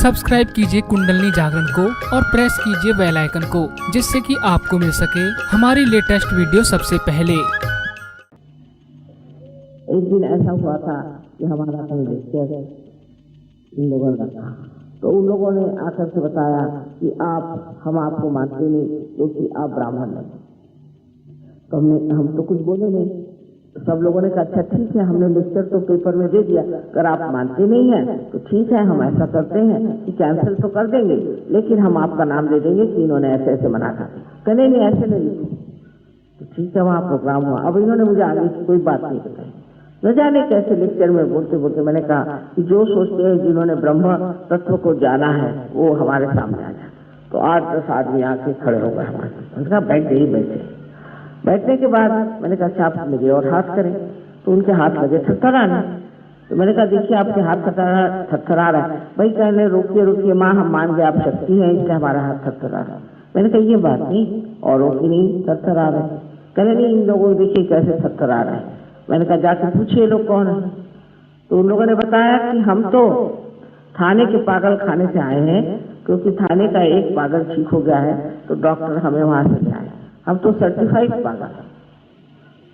Subscribe कीजिए कुंडलिनी जागरण को और प्रेस कीजिए बेल आइकन को, जिससे कि आपको मिल सके हमारी लेटेस्ट वीडियो सबसे पहले। एक दिन ऐसा हुआ था कि हमारा कहीं लेक्चर इन लोगों का था, तो उन लोगों ने आकर के बताया कि हम आपको मानते नहीं क्योंकि आप ब्राह्मण नहीं। तो हम तो कुछ बोले नहीं। सब लोगों ने कहा अच्छा ठीक है, हमने लेक्चर तो पेपर में दे दिया, अगर आप मानते नहीं हैं तो ठीक है, हम ऐसा करते हैं कि कैंसिल तो कर देंगे, लेकिन हम आपका नाम दे देंगे कि इन्होंने ऐसे ऐसे मना कर। कहने नहीं ऐसे नहीं लिखो। तो ठीक है, वहाँ प्रोग्राम हुआ। अब इन्होंने मुझे आगे की कोई बात नहीं बताई। न जाने कैसे लेक्चर में बोलते बोलते मैंने कहा कि जो सोचते हैं जिन्होंने ब्रह्म तत्व को जाना है वो हमारे सामने आ जाए। तो 8-10 आदमी आके खड़े हो गए हमारे। मैंने कहा बैठे ही बैठे। बैठने के बाद मैंने कहा अच्छा आप लगे और हाथ करें, तो उनके हाथ लगे थरथराने। तो मैंने कहा देखिए आपके हाथ थरथरा रहा है। भाई कहने रोकिए रोकिए माँ, हम मान गए आप शक्ति हैं इसलिए हमारा हाथ थरथरा रहा है। मैंने कहा ये बात नहीं, औरों की नहीं थरथरा रहे। कहने नहीं इन लोगों को देखिए कैसे थरथरा रहे हैं। मैंने कहा जाके पूछिए लोग कौन है। तो उन लोगों ने बताया कि हम तो थाने के पागल खाने से आए हैं, क्योंकि थाने का एक पागल ठीक हो गया है तो डॉक्टर हमें वहां से ले आए, हम तो सर्टिफाइड पागल।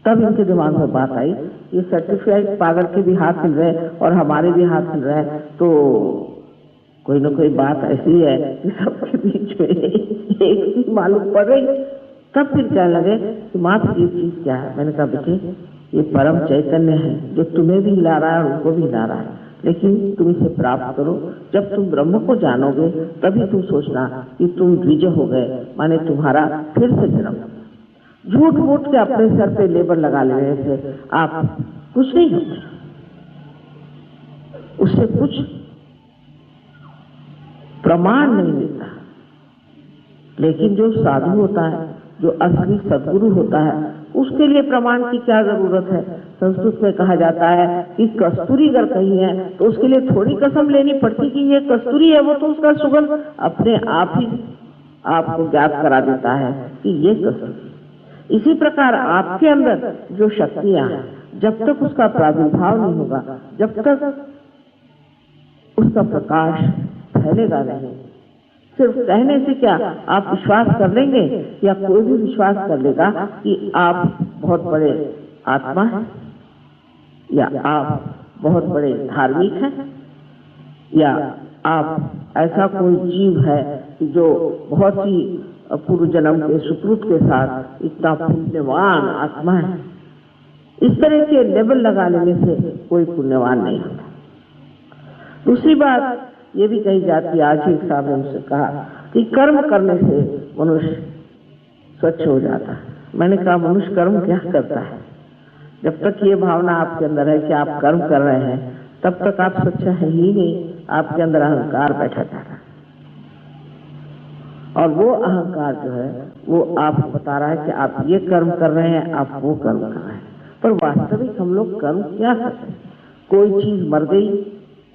तब इनके दिमाग में बात आई ये सर्टिफाइड पागल के भी हाथ हिल रहे और हमारे भी हाथ हिल रहे हैं, तो कोई ना कोई बात ऐसी है कि सबके बीच में एक चीज मालूम पड़ रही। तब फिर कहने लगे कि माँ ये चीज क्या है। मैंने कहा बेटे ये परम चैतन्य है जो तुम्हें भी हिला रहा है और उनको भी हिला रहा है, लेकिन तुम इसे प्राप्त करो। जब तुम ब्रह्म को जानोगे तभी तुम सोचना कि तुम द्विज हो गए, माने तुम्हारा फिर से जन्म। झूठ मूठ के अपने सर पे लेबर लगा लेने से आप कुछ नहीं होते, उससे कुछ प्रमाण नहीं मिलता। लेकिन जो साधु होता है, जो असली सद्गुरु होता है, उसके लिए प्रमाण की क्या जरूरत है। संस्कृत में कहा जाता है कि कस्तूरी अगर कहीं है तो उसके लिए थोड़ी कसम लेनी पड़ती कि ये कस्तूरी है, वो तो उसका सुगंध अपने आप ही आपको ज्ञात करा देता है कि ये कस्तूरी। इसी प्रकार आपके अंदर जो शक्तियां हैं, जब तक उसका प्रादुर्भाव नहीं होगा, जब तक उसका प्रकाश फैलेगा नहीं। सिर्फ कहने से क्या आप विश्वास कर लेंगे, या कोई भी विश्वास कर लेगा कि आप बहुत बड़े आत्मा हैं, या आप बहुत बड़े धार्मिक हैं, या आप ऐसा कोई जीव है जो बहुत ही पूर्व जन्म के सुकृत के साथ इतना पुण्यवान आत्मा है। इस तरह के लेबल लगा लेने से कोई पुण्यवान नहीं होता। दूसरी बात ये भी कही जाती है, आज ही एक साहब ने मुझसे कहा कि कर्म करने से मनुष्य स्वच्छ हो जाता है। मैंने कहा मनुष्य कर्म क्या करता है? जब तक ये भावना आपके अंदर है कि आप कर्म कर रहे हैं, तब तक आप स्वच्छ है ही नहीं। आपके अंदर अहंकार बैठा था, और वो अहंकार जो है वो आपको बता रहा है कि आप ये कर्म कर रहे हैं, आप वो कर्म कर रहे हैं। पर वास्तविक हम लोग कर्म क्या करते हैं? कोई चीज मर गई,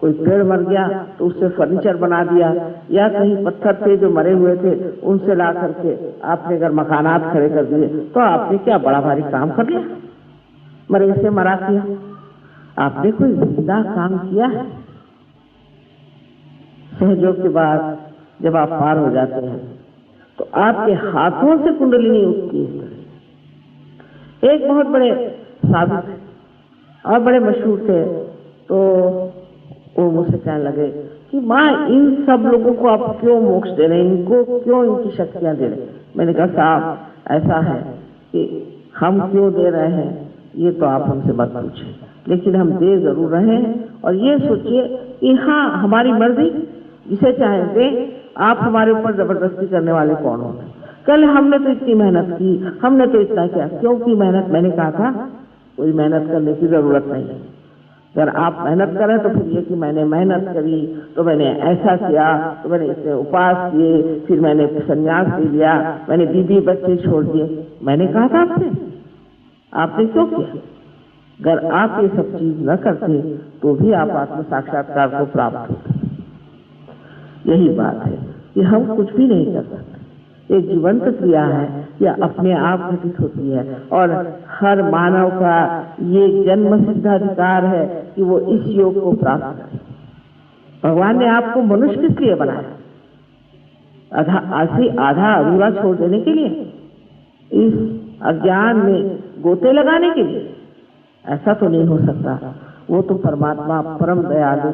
कोई पेड़ मर गया तो उससे फर्नीचर बना दिया, या कहीं पत्थर थे जो मरे हुए थे उनसे ला करके आपने अगर मकानात खड़े कर दिए, तो आपने क्या बड़ा भारी काम कर लिया? मरे से मरा किया, आपने कोई जिंदा काम किया है? सहयोग के बाद जब आप पार हो जाते हैं तो आपके हाथों से कुंडलिनी उठती है। एक बहुत बड़े साधु थे और बड़े मशहूर थे, तो वो मुझसे कहने लगे कि माँ इन सब लोगों को आप क्यों मोक्ष दे रहे हैं, इनको क्यों इनकी शक्तियां दे रहे हैं? मैंने कहा साहब ऐसा है कि हम क्यों दे रहे हैं ये तो आप हमसे मत पूछिए, लेकिन हम दे जरूर रहे हैं। और ये सोचिए कि हाँ हमारी मर्जी, जिसे चाहे दे। आप हमारे ऊपर जबरदस्ती करने वाले कौन हो? कल हमने तो इतनी मेहनत की, हमने तो इतना किया। क्यों की मेहनत? मैंने कहा था कोई मेहनत करने की जरूरत नहीं है। अगर आप मेहनत करें तो फिर ये कि मैंने मेहनत करी, तो मैंने ऐसा किया, तो मैंने इतने उपास किए, फिर मैंने संन्यास ले लिया, मैंने बीवी बच्चे छोड़ दिए। मैंने कहा था आपने क्यों किया? अगर आप ये सब चीज न करते तो भी आप आत्म साक्षात्कार को प्राप्त होते। यही बात है कि हम कुछ भी नहीं कर सकते। ये जीवंत क्रिया है, या अपने आप घटित होती है, और हर मानव का ये जन्म सिद्ध अधिकार है कि वो इस योग को प्राप्त करे। भगवान ने आपको मनुष्य किस लिए बनाया? आधा अधूरा छोड़ देने के लिए, इस अज्ञान में गोते लगाने के लिए? ऐसा तो नहीं हो सकता। वो तो परमात्मा परम दयालु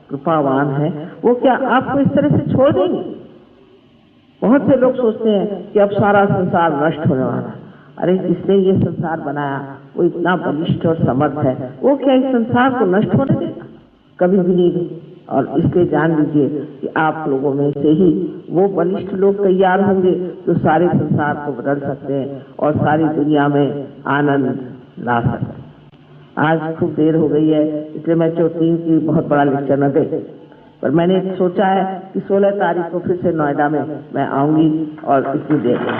कृपावान है, वो क्या आपको इस तरह से छोड़ देंगे? बहुत से लोग सोचते हैं कि अब सारा संसार नष्ट होने वाला है। अरे जिसने ये संसार बनाया वो इतना बलिष्ठ और समर्थ है, वो क्या इस संसार को नष्ट होने देगा? कभी भी नहीं। और इसलिए जान लीजिए कि आप लोगों में से ही वो बलिष्ठ लोग तैयार होंगे जो सारे संसार को बदल सकते हैं और सारी दुनिया में आनंद ला सकते हैं। आज खूब देर हो गई है, इसलिए मैं चाहती हूँ कि बहुत बड़ा लेक्चर न दे, पर मैंने सोचा है कि 16 तारीख को फिर से नोएडा में मैं आऊंगी और इतनी देर में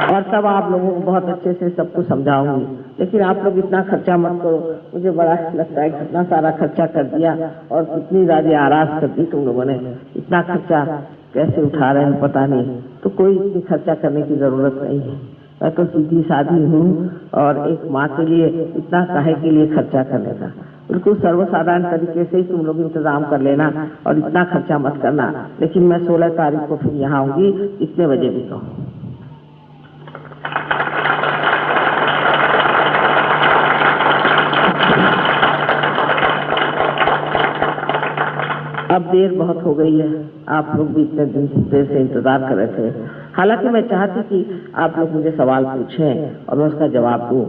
और तब आप लोगों को बहुत अच्छे से सब कुछ समझाऊंगी। लेकिन आप लोग इतना खर्चा मत करो, मुझे बड़ा लगता है कितना सारा खर्चा कर दिया और कितनी ज्यादा आरास कर दी तुम लोगों ने। इतना खर्चा कैसे उठा रहे हैं पता नहीं, तो कोई इतनी खर्चा करने की जरूरत नहीं है। मैं तो सीधी साधी हूँ और एक माँ के लिए इतना काहे के लिए खर्चा करने का? बिल्कुल सर्वसाधारण तरीके से ही तुम लोग इंतजाम कर लेना और इतना खर्चा मत करना। लेकिन मैं 16 तारीख को फिर यहाँ आऊंगी, इतने बजे भी कहूँ। अब देर बहुत हो गई है, आप लोग भी इतने देर से इंतजार कर रहे थे। हालांकि मैं चाहती कि आप लोग मुझे सवाल पूछें और मैं उसका जवाब दूं,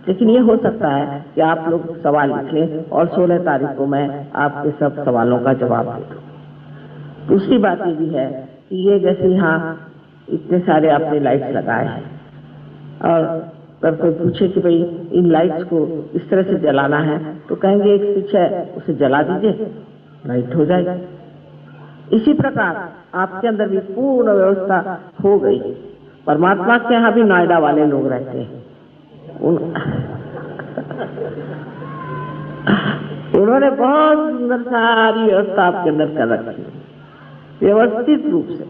लेकिन ये हो सकता है कि आप लोग सवाल लिख लें और 16 तारीख को मैं आपके सब सवालों का जवाब दे दूं। दूसरी बात ये भी है कि ये जैसे यहाँ इतने सारे आपने लाइट्स लगाए हैं और अगर कोई पूछे कि भाई इन लाइट्स को इस तरह से जलाना है तो कहेंगे एक स्विच है उसे जला दीजिए, लाइट हो जाएगी। इसी प्रकार आपके अंदर भी पूर्ण व्यवस्था हो गई। परमात्मा के यहाँ भी नोएडा वाले लोग रहते हैं, उन्होंने बहुत सुंदर सारी व्यवस्था आपके अंदर कर रखी है व्यवस्थित रूप से,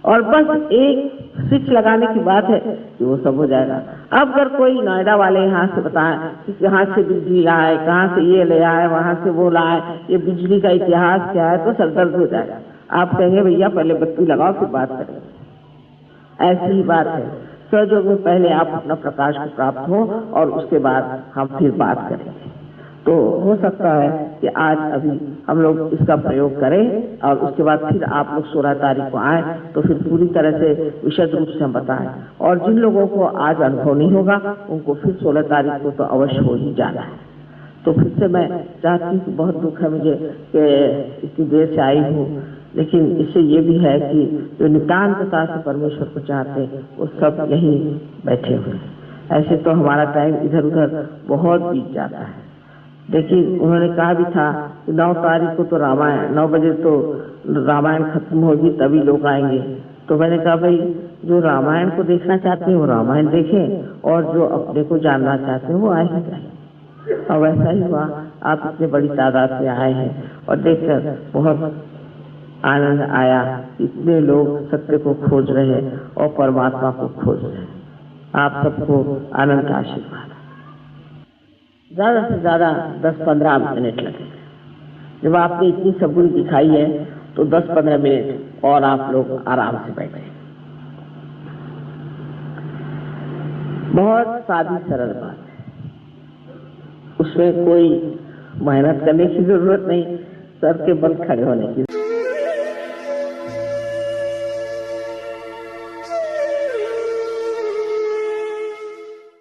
और बस एक स्विच लगाने की बात है कि वो सब हो जाएगा। अब अगर कोई नोएडा वाले यहाँ से बताए कि कहाँ से बिजली लाए, कहाँ से ये ले आए, वहां से वो लाए, ये बिजली का इतिहास क्या है, तो सरदर्द हो जाएगा। आप कहेंगे भैया पहले बत्ती लगाओ फिर बात करें। ऐसी ही बात है, सहयोग में पहले आप अपना प्रकाश को प्राप्त हो और उसके बाद हम फिर बात करेंगे। तो हो सकता है कि आज अभी हम लोग इसका प्रयोग करें और उसके बाद फिर आप लोग 16 तारीख को आए तो फिर पूरी तरह से विशद रूप से हम बताएं। और जिन लोगों को आज अनुभव नहीं होगा उनको फिर 16 तारीख को तो अवश्य हो ही जाना है। तो फिर से मैं चाहती हूँ कि बहुत दुख है मुझे कि इतनी देर से आई हूँ, लेकिन इससे ये भी है कि जो नितान्तता से परमेश्वर को चाहते हैं वो सब यहीं बैठे हुए हैं। ऐसे तो हमारा टाइम इधर उधर बहुत बीत जाता है। देखिए उन्होंने कहा भी था कि 9 तारीख को तो रामायण 9 बजे तो रामायण खत्म होगी तभी लोग आएंगे। तो मैंने कहा भाई जो रामायण को देखना चाहते हैं वो रामायण देखें और जो अपने को जानना चाहते हैं वो आए ही जाए। और वैसा ही हुआ, आप इतने बड़ी तादाद से आए हैं और देखकर बहुत आनंद आया। इतने लोग सत्य को खोज रहे हैं और परमात्मा को खोज रहे हैं। आप सबको आनंद का आशीर्वाद। ज्यादा से ज्यादा 10-15 मिनट लगे। जब आपने इतनी सबूरी दिखाई है तो 10-15 मिनट और आप लोग आराम से बैठे। बहुत सादी सरल बात है, उसमें कोई मेहनत करने की जरूरत नहीं, सर के बल खड़े होने की।